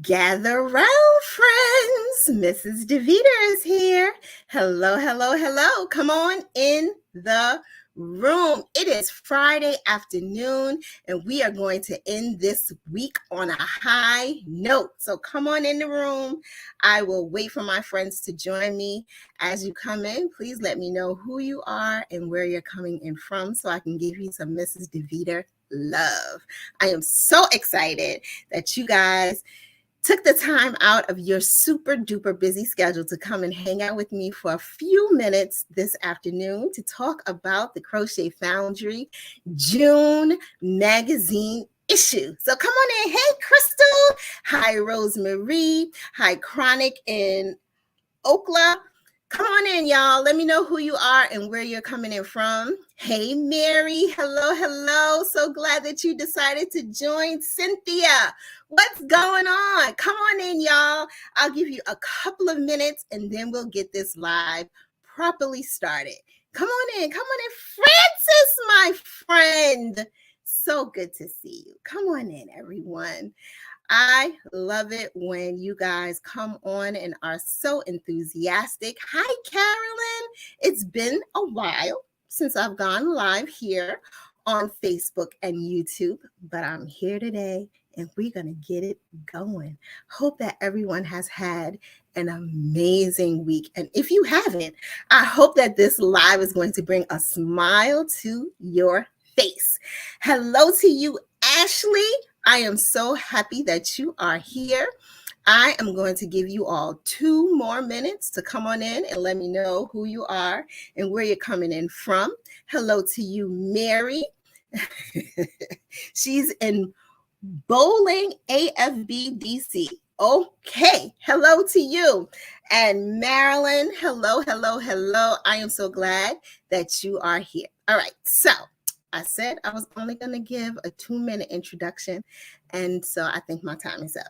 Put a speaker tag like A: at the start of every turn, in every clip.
A: Gather round, friends. Mrs. Deveter is here. Hello, hello, hello. Come on in the room. It is Friday afternoon, and we are going to end this week on a high note. So come on in the room. I will wait for my friends to join me. As you come in, please let me know who you are and where you're coming in from so I can give you some Mrs. Deveter love. I am so excited that you guys took the time out of your super duper busy schedule to come and hang out with me for a few minutes this afternoon to talk about the Crochet Foundry June magazine issue. So come on in. Hey, Crystal. Hi, Rosemarie. Hi, Chronic in Okla. Come on in, y'all. Let me know who you are and where you're coming in from. Hey, Mary. Hello, hello. So glad that you decided to join. Cynthia, what's going on? Come on in, y'all. I'll give you a couple of minutes and then we'll get this live properly started. Come on in. Come on in. Francis, my friend. So good to see you. Come on in, everyone. I love it when you guys come on and are so enthusiastic. Hi, Carolyn. It's been a while since I've gone live here on Facebook and YouTube, but I'm here today and we're going to get it going. Hope that everyone has had an amazing week. And if you haven't, I hope that this live is going to bring a smile to your face. Hello to you, Ashley. I am so happy that you are here. I am going to give you all 2 more minutes to come on in and let me know who you are and where you're coming in from. Hello to you, Mary. She's in Bowling, AFB, DC. Okay, hello to you. And Marilyn, hello, hello, hello. I am so glad that you are here. All right, so I said I was only going to give a 2-minute introduction, and so I think my time is up.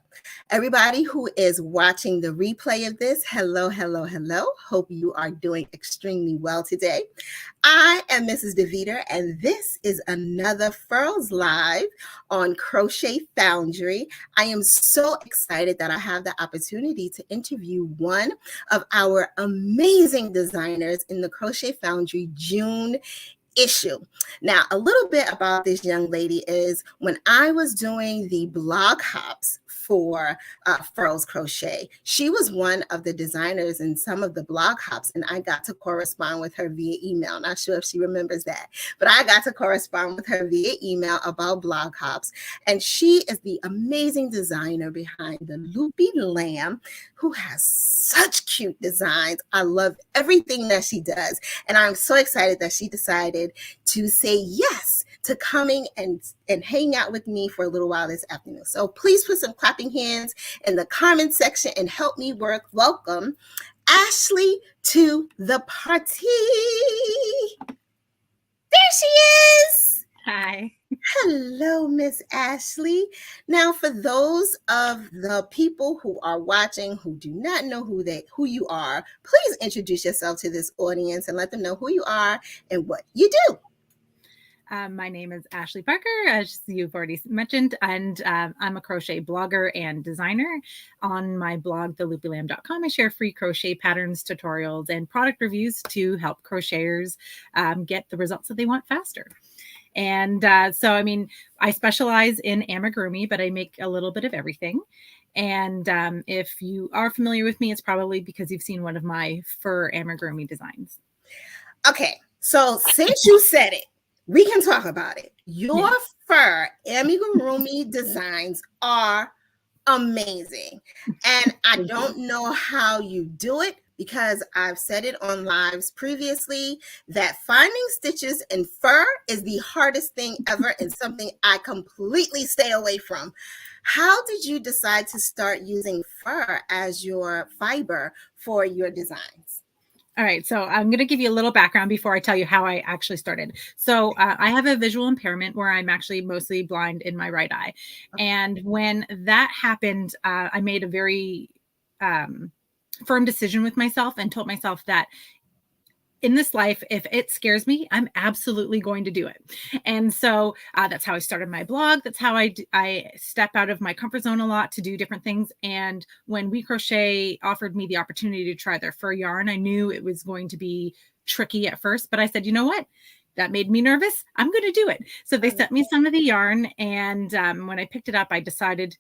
A: Everybody who is watching the replay of this, hello, hello, hello. Hope you are doing extremely well today. I am Mrs. Deveter, and this is another Furls Live on Crochet Foundry. I am so excited that I have the opportunity to interview one of our amazing designers in the Crochet Foundry June issue. Now, a little bit about this young lady is when I was doing the blog hops for Furls Crochet, she was one of the designers in some of the blog hops, and I got to correspond with her via email. Not sure if she remembers that, but I got to correspond with her via email about blog hops, and she is the amazing designer behind the Loopy Lamb, who has such cute designs. I love everything that she does, and I'm so excited that she decided to say yes to coming and hang out with me for a little while this afternoon. So please put some clapping hands in the comment section and help me welcome Ashley to the party. There she is.
B: Hi.
A: Hello, Miss Ashley. Now, for those of the people who are watching who do not know who you are, please introduce yourself to this audience and let them know who you are and what you do.
B: My name is Ashley Parker, as you've already mentioned, and I'm a crochet blogger and designer. On my blog, theloopylamb.com, I share free crochet patterns, tutorials, and product reviews to help crocheters get the results that they want faster. And so, I specialize in amigurumi, but I make a little bit of everything. And if you are familiar with me, it's probably because you've seen one of my fur amigurumi designs.
A: Okay, so since you said it, we can talk about it. Your fur amigurumi designs are amazing. And I don't know how you do it because I've said it on lives previously that finding stitches in fur is the hardest thing ever and something I completely stay away from. How did you decide to start using fur as your fiber for your designs?
B: All right, so I'm going to give you a little background before I tell you how I actually started. So I have a visual impairment where I'm actually mostly blind in my right eye. And when that happened, I made a very firm decision with myself and told myself that in this life, if it scares me, I'm absolutely going to do it. And so that's how I started my blog. That's how I step out of my comfort zone a lot to do different things. And when We Crochet offered me the opportunity to try their fur yarn, I knew it was going to be tricky at first, but I said, you know what? That made me nervous. I'm going to do it. So they sent me some of the yarn. And when I picked it up, I decided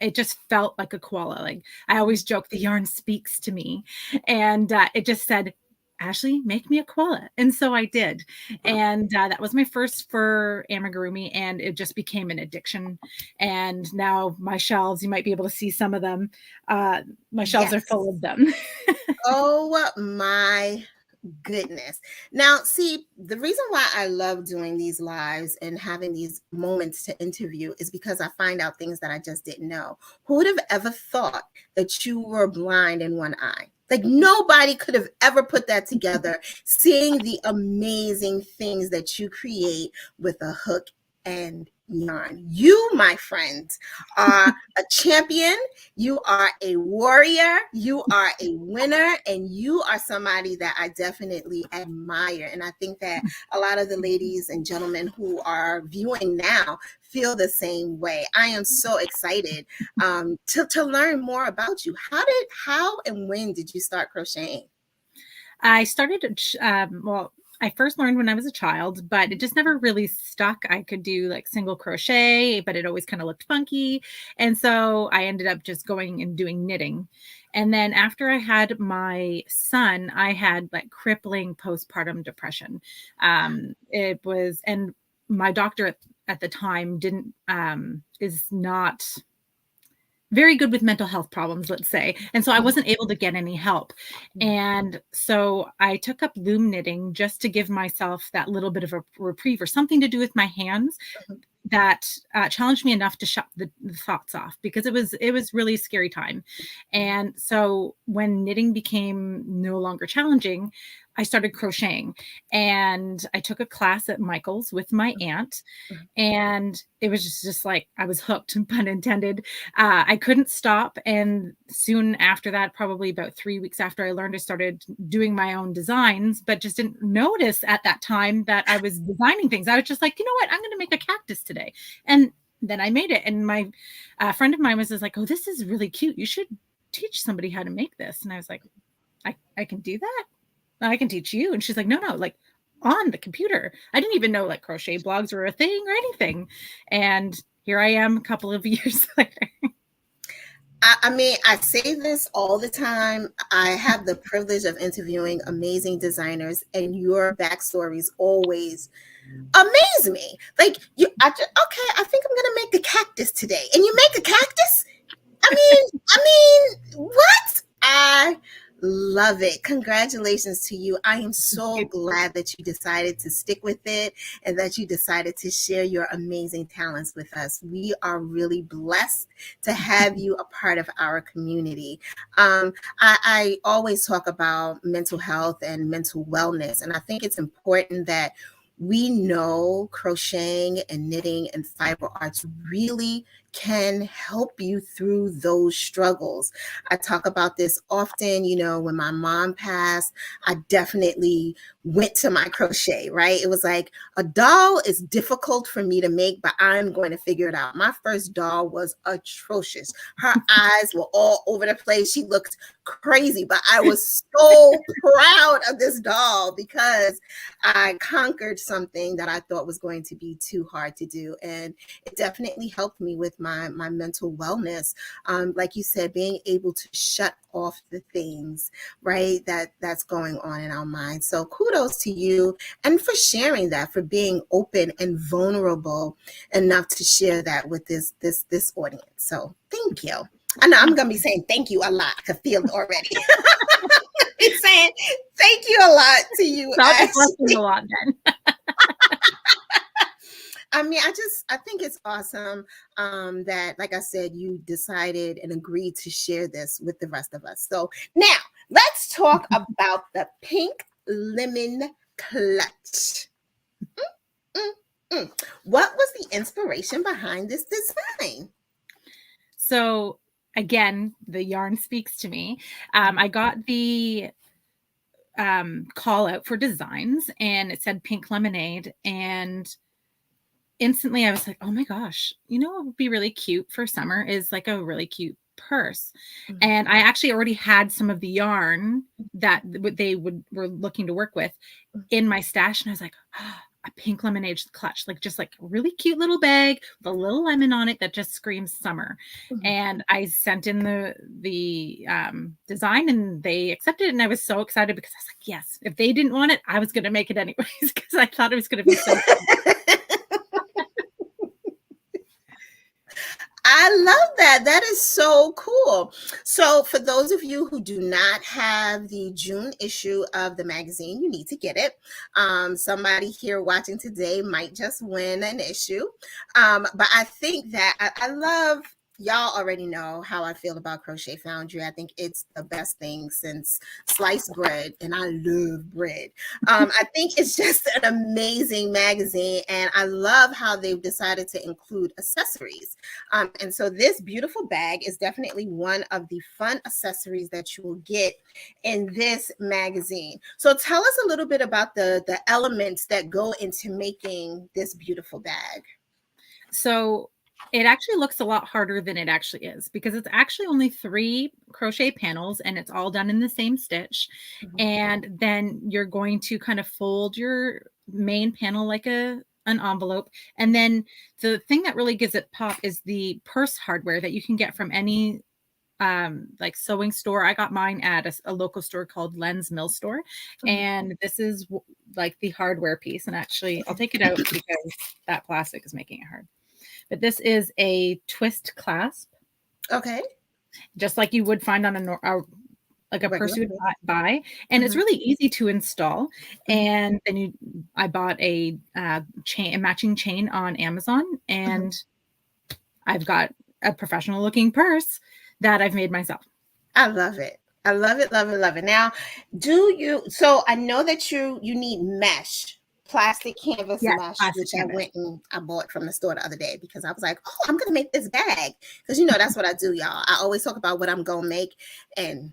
B: it just felt like a koala. Like I always joke, the yarn speaks to me. And it just said, Ashley, make me a koala. And so I did. And that was my first fur amigurumi, and it just became an addiction. And now my shelves, you might be able to see some of them. My shelves are full of them.
A: Oh my goodness. Now, see, the reason why I love doing these lives and having these moments to interview is because I find out things that I just didn't know. Who would have ever thought that you were blind in one eye? Like nobody could have ever put that together, seeing the amazing things that you create with a hook and yarn. You, my friends, are a champion. You are a warrior. You are a winner, and you are somebody that I definitely admire. And I think that a lot of the ladies and gentlemen who are viewing now feel the same way. I am so excited to learn more about you. How and when did you start crocheting?
B: I started, well, I first learned when I was a child, but it just never really stuck. I could do like single crochet, but it always kind of looked funky. And so I ended up just going and doing knitting. And then after I had my son, I had like crippling postpartum depression. It was, and my doctor at the time is not very good with mental health problems, let's say. And so I wasn't able to get any help. And so I took up loom knitting just to give myself that little bit of a reprieve or something to do with my hands that challenged me enough to shut the thoughts off, because it was really a scary time. And so when knitting became no longer challenging, I started crocheting, and I took a class at Michael's with my aunt, and it was just like I was hooked, pun intended. I couldn't stop. And soon after that, probably about 3 weeks after I learned, I started doing my own designs, but just didn't notice at that time that I was designing things. I was just like, you know what, I'm going to make a cactus today. And then I made it. And my friend of mine was just like, oh, this is really cute. You should teach somebody how to make this. And I was like, I can do that. I can teach you. And she's like, no, like on the computer. I didn't even know like crochet blogs were a thing or anything. And here I am a couple of years later.
A: I mean, I say this all the time. I have the privilege of interviewing amazing designers, and your backstories always amaze me. Like okay, I think I'm gonna make a cactus today, and you make a cactus. I mean, what? I love it. Congratulations to you. I am so glad that you decided to stick with it and that you decided to share your amazing talents with us. We are really blessed to have you a part of our community. I always talk about mental health and mental wellness, and I think it's important that we know crocheting and knitting and fiber arts really can help you through those struggles. I talk about this often. When my mom passed, I definitely went to my crochet, right? It was like, a doll is difficult for me to make, but I'm going to figure it out. My first doll was atrocious. Her eyes were all over the place. She looked crazy, but I was so proud of this doll because I conquered something that I thought was going to be too hard to do. And it definitely helped me with my mental wellness. Like you said, being able to shut off the things, right, that's going on in our minds. So kudos to you, and for sharing that, for being open and vulnerable enough to share that with this audience. So thank you. I know I'm going to be saying thank you a lot. I can feel it already. He's saying thank you a lot to you.
B: I'll be a lot then.
A: I mean, I think it's awesome that, like I said, you decided and agreed to share this with the rest of us. So now let's talk about the pink lemon clutch. What was the inspiration behind this design?
B: So again, the yarn speaks to me. I got the call out for designs, and it said pink lemonade, and instantly I was like, oh my gosh, you know what would be really cute for summer is like a really cute purse.
A: Mhm.
B: And I actually already had some of the yarn that were looking to work with in my stash, and I was like, oh, a pink lemonade clutch, like just like a really cute little bag with a little lemon on it that just screams summer.
A: Mhm.
B: And I sent in the design, and they accepted it, and I was so excited because I was like, yes, if they didn't want it, I was going to make it anyways because I thought it was going to be so fun.
A: I love that. That is so cool. So, for those of you who do not have the June issue of the magazine, you need to get it. Somebody here watching today might just win an issue. But I think that I love, y'all already know how I feel about Crochet Foundry. I think it's the best thing since sliced bread, and I love bread. I think it's just an amazing magazine, and I love how they've decided to include accessories. And so this beautiful bag is definitely one of the fun accessories that you will get in this magazine. So tell us a little bit about the elements that go into making this beautiful bag.
B: So it actually looks a lot harder than it actually is because it's actually only 3 crochet panels, and it's all done in the same stitch.
A: Mhm.
B: And then you're going to kind of fold your main panel like an envelope. And then the thing that really gives it pop is the purse hardware that you can get from any like sewing store. I got mine at a local store called Len's Mill Store, and this is like the hardware piece. And actually I'll take it out because that plastic is making it hard. But this is a twist clasp,
A: Okay.
B: just like you would find on like a purse you would buy, and it's really easy to install. And then I bought a matching chain on Amazon, and I've got a professional looking purse that I've made myself.
A: I love it. I love it, love it, love it. Now, so I know that you need mesh, plastic canvas mesh, which I went and I bought from the store the other day because I was like, oh, I'm gonna make this bag. Because that's what I do, y'all. I always talk about what I'm gonna make. And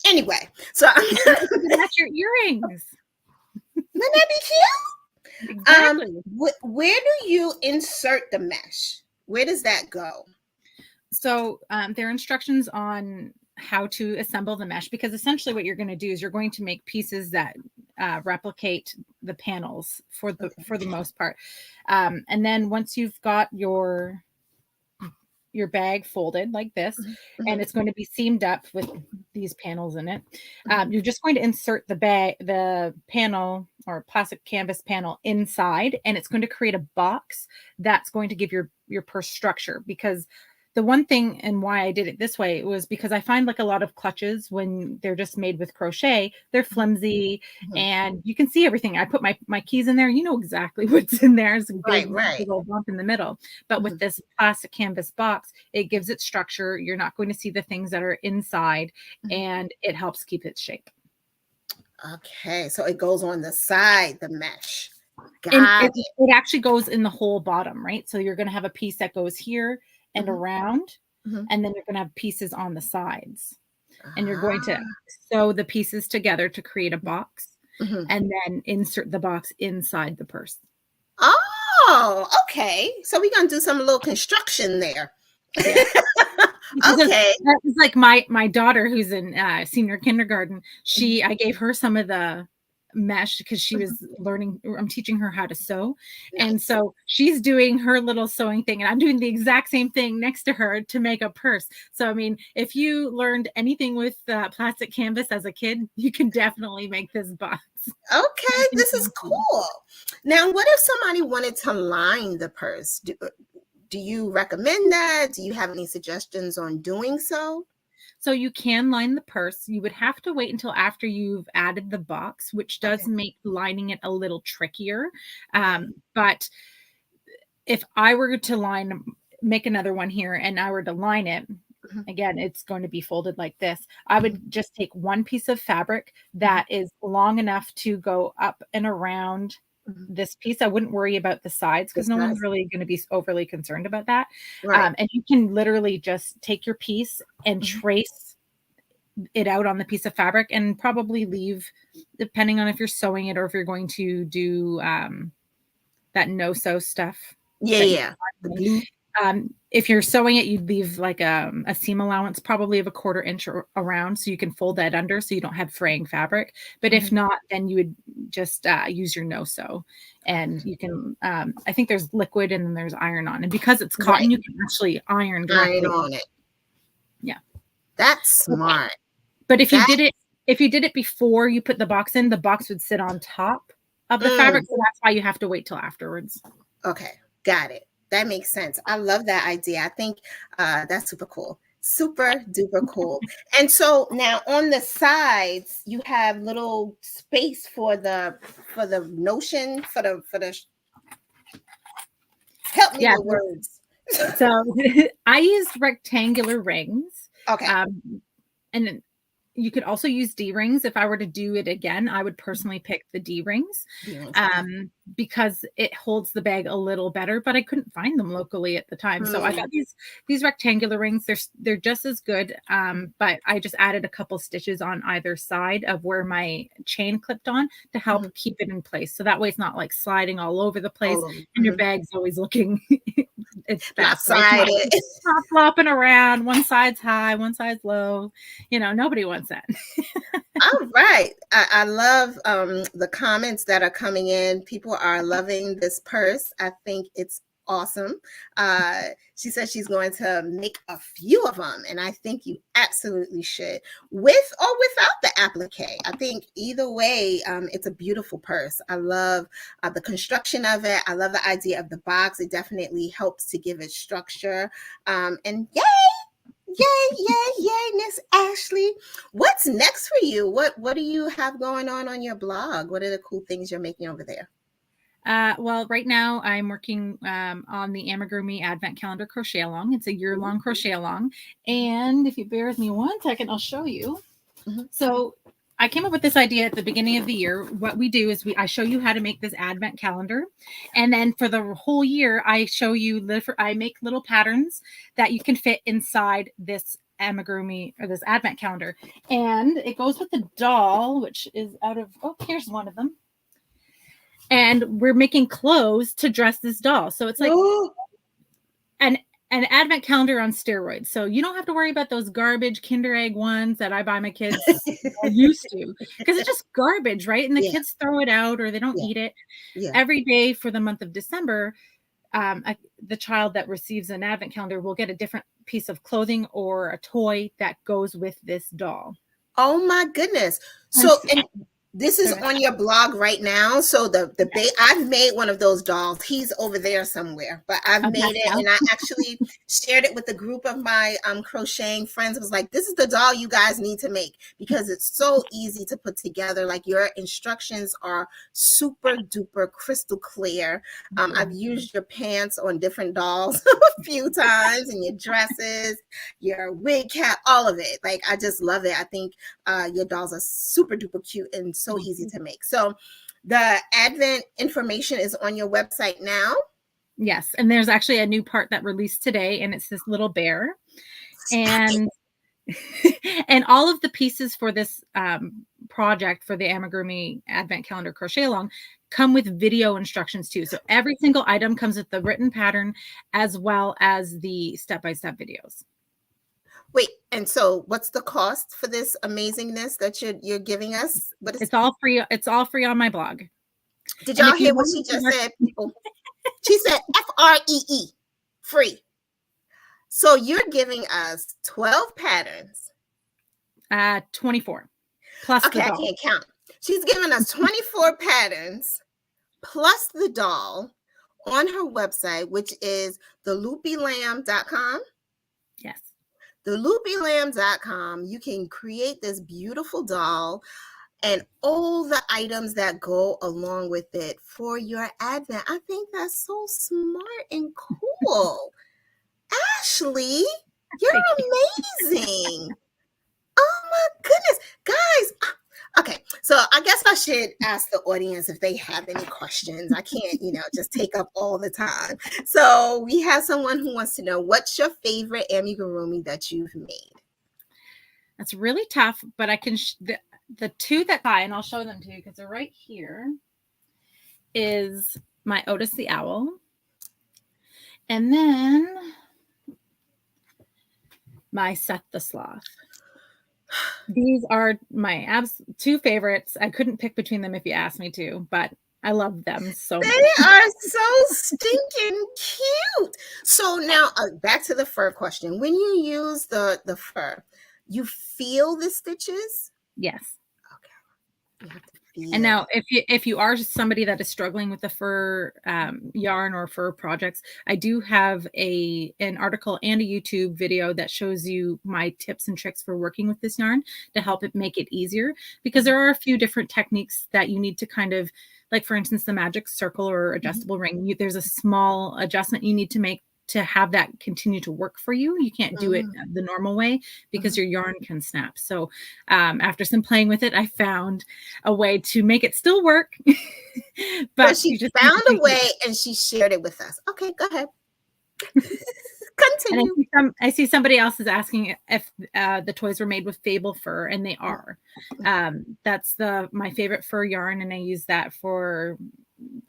A: anyway, so
B: Match your earrings.
A: Wouldn't that be cute?
B: Exactly.
A: Where do you insert the mesh? Where does that go?
B: So there are instructions on how to assemble the mesh, because essentially what you're going to do is you're going to make pieces that replicate the panels for the most part. And then once you've got your bag folded like this, and it's going to be seamed up with these panels in it, you're just going to insert the panel or plastic canvas panel inside, and it's going to create a box that's going to give your purse structure. Because the one thing, and why I did it this way, was because I find like a lot of clutches, when they're just made with crochet, they're flimsy and you can see everything. I put my keys in there, you know exactly what's in there. It's a big little bump in the middle. But with this plastic canvas box, it gives it structure. You're not going to see the things that are inside, and it helps keep its shape.
A: Okay, so it goes on the side, the mesh.
B: It actually goes in the whole bottom, right? So you're going to have a piece that goes here and around, and then you're going to have pieces on the sides, and you're going to sew the pieces together to create a box, and then insert the box inside the purse.
A: Oh, okay. So we're going to do some little construction there.
B: Okay. It's like my daughter, who's in senior kindergarten. I gave her some of the mesh because she was learning. I'm teaching her how to sew, and so she's doing her little sewing thing, and I'm doing the exact same thing next to her to make a purse. So I mean, if you learned anything with plastic canvas as a kid, you can definitely make this box.
A: Okay, this is cool. Now, what if somebody wanted to line the purse? Do you recommend that? Do you have any suggestions on doing so?
B: So you can line the purse. You would have to wait until after you've added the box, which does make lining it a little trickier. But if I were to make another one here, and I were to line it, again, it's going to be folded like this. I would just take one piece of fabric that is long enough to go up and around this piece. I wouldn't worry about the sides because no one's really going to be overly concerned about that. And you can literally just take your piece and trace it out on the piece of fabric, and probably leave, depending on if you're sewing it or if you're going to do that no-sew stuff.
A: Yeah. The blue.
B: If you're sewing it, you'd leave like a seam allowance, probably of 1/4 inch around, so you can fold that under so you don't have fraying fabric. But if not, then you would just use your no-sew, and you can, I think there's liquid and then there's iron-on, and because it's cotton, you can actually iron directly
A: on it.
B: Yeah,
A: that's smart.
B: But if you did it before you put the box in, the box would sit on top of the fabric, so that's why you have to wait till afterwards.
A: Okay, got it. That makes sense. I love that idea. I think that's super cool. Super duper cool. And so now on the sides, you have little space for the notion, for the help me with words.
B: So I used rectangular rings.
A: Okay.
B: And you could also use D-rings. If I were to do it again, I would personally pick the D-rings because it holds the bag a little better, but I couldn't find them locally at the time. So I got these rectangular rings. They're just as good, but I just added a couple stitches on either side of where my chain clipped on to help keep it in place. So that way it's not like sliding all over the place and your bag's always looking it's
A: lopsided.
B: It's not flopping around. One side's high, one side's low. Nobody wants that.
A: All right. I love the comments that are coming in. People are loving this purse. I think it's awesome. She says she's going to make a few of them, and I think you absolutely should, with or without the applique. I think either way, it's a beautiful purse. I love the construction of it. I love the idea of the box. It definitely helps to give it structure. And yay, Miss Ashley. What's next for you? What do you have going on your blog? What are the cool things you're making over there?
B: Well, right now I'm working on the Amigurumi Advent Calendar Crochet Along. It's a year-long crochet along. And if you bear with me 1 second, I'll show you. So I came up with this idea at the beginning of the year. What we do is I show you how to make this Advent calendar. And then for the whole year, I show you, I make little patterns that you can fit inside this Amigurumi or this Advent calendar. And it goes with the doll, which is here's one of them. And we're making clothes to dress this doll. So it's like an Advent calendar on steroids. So you don't have to worry about those garbage Kinder Egg ones that I buy my kids used to, because it's just garbage, right? And the kids throw it out or they don't eat it. Every day for the month of December, the child that receives an Advent calendar will get a different piece of clothing or a toy that goes with this doll.
A: Oh my goodness. So this is on your blog right now. So I've made one of those dolls. He's over there somewhere, but I've made it, and I actually shared it with a group of my crocheting friends. I was like, this is the doll you guys need to make, because it's so easy to put together. Like, your instructions are super duper crystal clear. I've used your pants on different dolls a few times, and your dresses, your wig cap, all of it. Like, I just love it. I think your dolls are super duper cute and so easy to make. So the Advent information is on your website now.
B: Yes, and there's actually a new part that released today, and it's this little bear, and and all of the pieces for this project for the Amigurumi Advent Calendar Crochet Along come with video instructions too. So every single item comes with the written pattern as well as the step-by-step videos.
A: Wait, and so what's the cost for this amazingness that you're giving us?
B: It's all free. It's all free on my blog.
A: Did y'all hear what she just said, people? She said FREE, free. So you're giving us 12 patterns.
B: 24 plus
A: okay, the doll. I can't count. She's giving us 24 patterns plus the doll on her website, which is theloopylamb.com.
B: Yes.
A: Theloopylamb.com. You can create this beautiful doll and all the items that go along with it for your Advent. I think that's so smart and cool. Ashley, you're amazing. Oh my goodness. Guys, okay, so I guess I should ask the audience if they have any questions. I can't, just take up all the time. So we have someone who wants to know, what's your favorite amigurumi that you've made?
B: That's really tough, but I can, the two that and I'll show them to you because they're right here, is my Odyssey owl. And then my Seth the Sloth. These are my two favorites. I couldn't pick between them if you asked me to, but I love them so much.
A: They are so stinking cute. So now back to the fur question. When you use the fur, you feel the stitches?
B: Yes.
A: Okay. You have to feel.
B: And now if you are somebody that is struggling with the fur yarn or fur projects, I do have an article and a YouTube video that shows you my tips and tricks for working with this yarn to help it make it easier, because there are a few different techniques that you need to kind of, like for instance, the magic circle or adjustable ring. There's a small adjustment you need to make to have that continue to work for you. You can't do it the normal way because your yarn can snap. So after some playing with it, I found a way to make it still work.
A: But she just found a way and she shared it with us. Okay, go ahead. Continue.
B: And I see somebody else is asking if the toys were made with fable fur, and they are. That's my favorite fur yarn, and I use that for,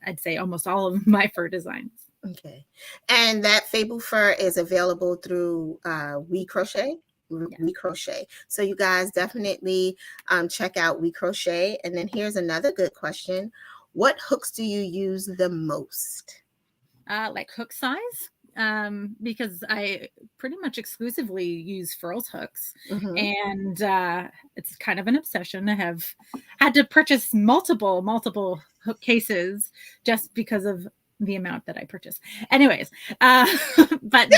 B: I'd say, almost all of my fur designs.
A: Okay. And that fable fur is available through We Crochet.
B: Yes.
A: We Crochet. So you guys definitely check out We Crochet. And then here's another good question. What hooks do you use the most?
B: Like hook size, because I pretty much exclusively use Furls hooks. And it's kind of an obsession. I have had to purchase multiple hook cases just because of the amount that I purchase. Anyways, but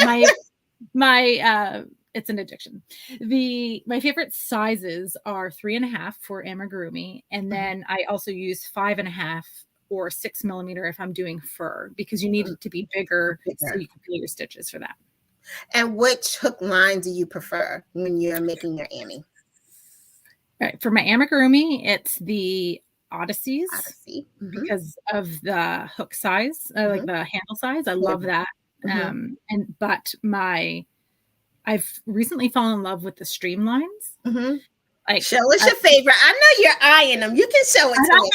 B: my it's an addiction. My favorite sizes are 3.5 for Amigurumi, and then I also use 5.5 or 6 millimeter if I'm doing fur, because you need it to be bigger so you can feel your stitches for that.
A: And which hook line do you prefer when you're making your Ami?
B: All right, for my Amigurumi, it's the Odysseys, because of the hook size, like the handle size. I love that. But I've recently fallen in love with the streamlines. Like,
A: show us your favorite. I know you're eyeing them. You can show it to me.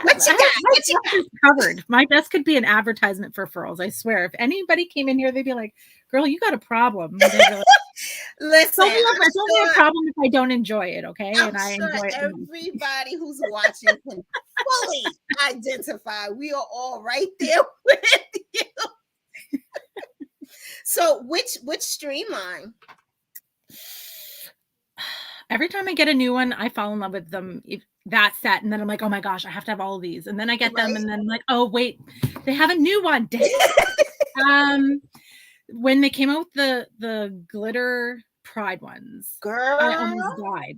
A: What you got? What you got?
B: Covered. My desk could be an advertisement for Furls. I swear. If anybody came in here, they'd be like, "Girl, you got a problem." Like,
A: listen,
B: it's only a problem if I don't enjoy it. Okay,
A: and I enjoy it. Everybody who's watching can fully identify. We are all right there with you. So, which streamline?
B: Every time I get a new one, I fall in love with them. That set, and then I'm like, oh my gosh, I have to have all of these. And then I get them, and then I'm like, oh wait, they have a new one. When they came out with the glitter Pride ones,
A: girl,
B: I almost died.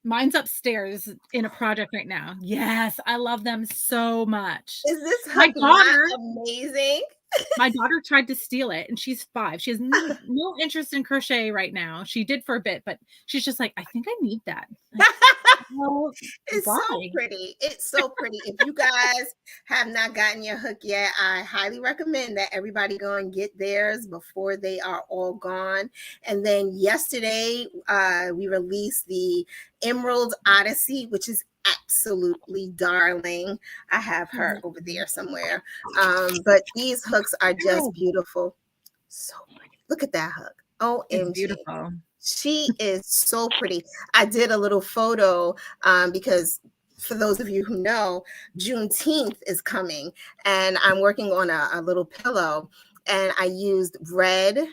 B: Mine's upstairs in a project right now. Yes, I love them so much.
A: Is this hook not amazing?
B: My daughter tried to steal it, and she's 5. She has no interest in crochet right now. She did for a bit, but she's just like, I think I need that. Well,
A: it's so pretty. It's so pretty. If you guys have not gotten your hook yet, I highly recommend that everybody go and get theirs before they are all gone. And then yesterday, we released the Emerald Odyssey, which is absolutely darling. I have her over there somewhere. But these hooks are just beautiful. So pretty. Look at that hook. OMG.
B: It's beautiful.
A: She is so pretty. I did a little photo because for those of you who know, Juneteenth is coming, and I'm working on a little pillow, and I used red,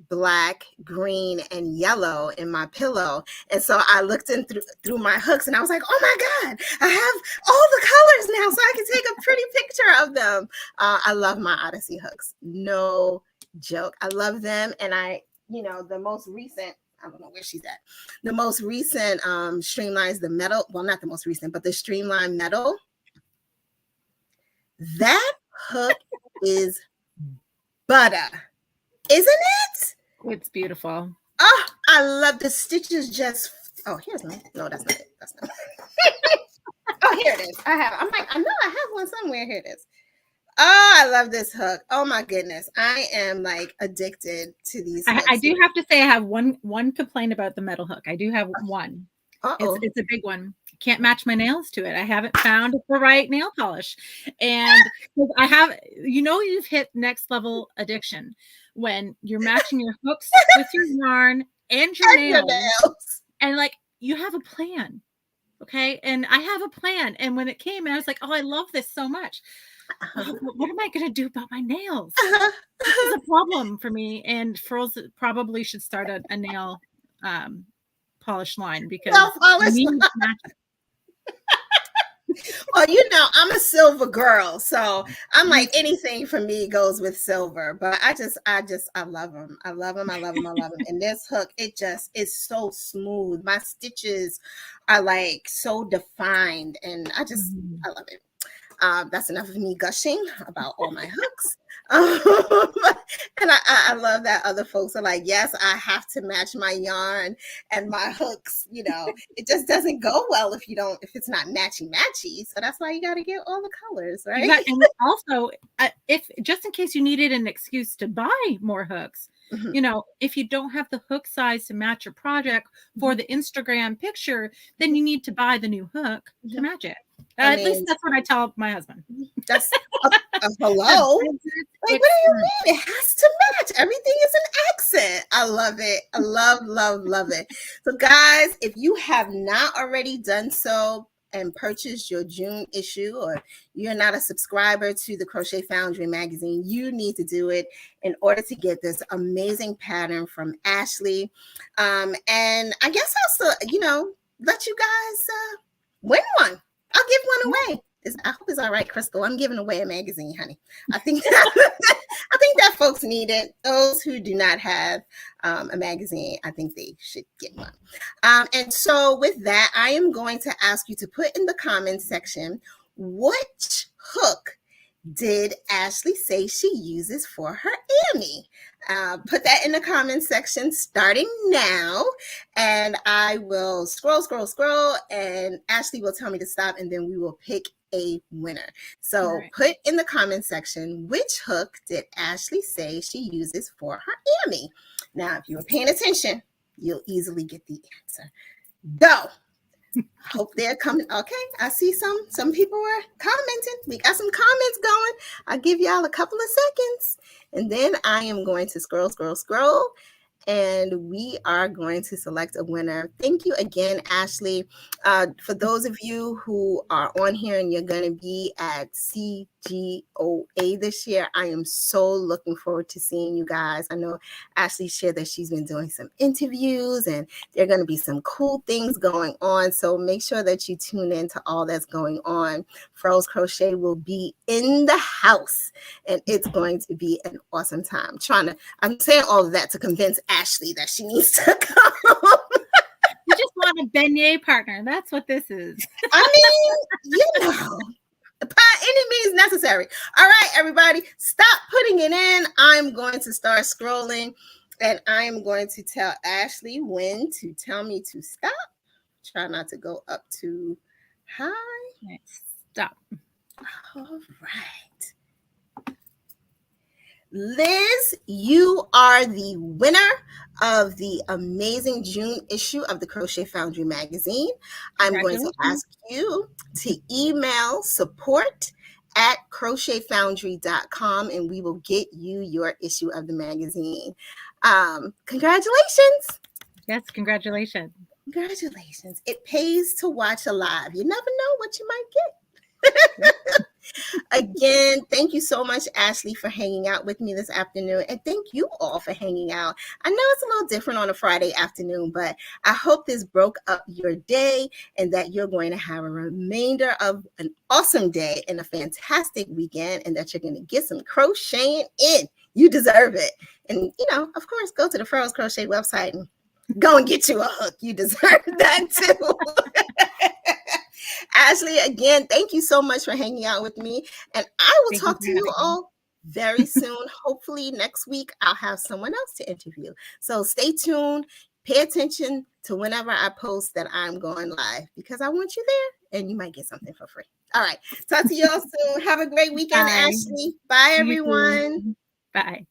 A: black, green, and yellow in my pillow. And so I looked in through my hooks, and I was like, oh my God, I have all the colors now, so I can take a pretty picture of them. I love my Odyssey hooks. No joke. I love them. And the most recent, I don't know where she's at. The most recent streamlines, the metal. Well, not the most recent, but the streamline metal. That hook is butter, isn't it?
B: It's beautiful.
A: Oh, I love the stitches. Oh, here's one. No, that's not it. That's not it. Oh, here it is. I'm like, I know I have one somewhere. Here it is. Oh, I love this hook. Oh my goodness. I am like addicted to these hooks.
B: I do have to say I have one complaint about the metal hook. I do have one.
A: Uh-oh.
B: It's a big one. Can't match my nails to it. I haven't found the right nail polish. And I have, you've hit next level addiction when you're matching your hooks with your yarn and your nails. And like, you have a plan. Okay. And I have a plan. And when it came, I was like, oh, I love this so much. What am I going to do about my nails? This is a problem for me. And Furls probably should start a nail polish line because
A: well, I'm a silver girl, so I'm like anything for me goes with silver. But I love them. I love them. And this hook, it just is so smooth. My stitches are like so defined, and I love it. That's enough of me gushing about all my hooks. And I love that other folks are like, yes, I have to match my yarn and my hooks. It just doesn't go well if it's not matchy. So that's why you got to get all the colors, right?
B: Exactly. And also, if just in case you needed an excuse to buy more hooks, if you don't have the hook size to match your project for the Instagram picture, then you need to buy the new hook to match it. At least that's what I tell my husband.
A: That's hello. Like, what do you mean? It has to match. Everything is an accent. I love it. I love it. So guys, if you have not already done so and purchased your June issue, or you're not a subscriber to the Crochet Foundry magazine, you need to do it in order to get this amazing pattern from Ashley. And I guess also, let you guys win one. I'll give one away. I hope it's all right, Crystal. I'm giving away a magazine, honey. I think that folks need it. Those who do not have a magazine, I think they should get one. And so with that, I am going to ask you to put in the comments section, which hook did Ashley say she uses for her Ami? Put that in the comments section starting now, and I will scroll, and Ashley will tell me to stop, and then we will pick a winner. So put in the comment section, which hook did Ashley say she uses for her Ami? Now, if you were paying attention, you'll easily get the answer. Go. Hope they're coming. Okay, I see some people are commenting. We got some comments going. I'll give y'all a couple of seconds, and then I am going to scroll, and we are going to select a winner. Thank you again, Ashley. For those of you who are on here and you're going to be at CGOA this year, I am so looking forward to seeing you guys. I know Ashley shared that she's been doing some interviews, and there are going to be some cool things going on. So make sure that you tune in to all that's going on. Froze Crochet will be in the house, and it's going to be an awesome time. I'm saying all of that to convince Ashley that she needs to come.
B: You just want a beignet partner. That's what this is.
A: I mean, by any means necessary. All right, everybody, stop putting it in. I'm going to start scrolling, and I'm going to tell Ashley when to tell me to stop. Try not to go up too high.
B: Stop.
A: All right. Liz, you are the winner of the amazing June issue of the Crochet Foundry magazine. I'm going to ask you to email support@crochetfoundry.com, and we will get you your issue of the magazine. Congratulations.
B: Yes, congratulations.
A: Congratulations. It pays to watch a live. You never know what you might get. Again, thank you so much, Ashley, for hanging out with me this afternoon. And thank you all for hanging out. I know it's a little different on a Friday afternoon, but I hope this broke up your day and that you're going to have a remainder of an awesome day and a fantastic weekend, and that you're going to get some crocheting in. You deserve it. And, of course, go to the Furls Crochet website and go and get you a hook. You deserve that too. Ashley, again, thank you so much for hanging out with me. And I will talk to you all very soon. Hopefully next week I'll have someone else to interview. So stay tuned. Pay attention to whenever I post that I'm going live, because I want you there and you might get something for free. All right. Talk to you all soon. Have a great weekend,
B: Bye.
A: Ashley. Bye,
B: You
A: everyone.
B: too. Bye.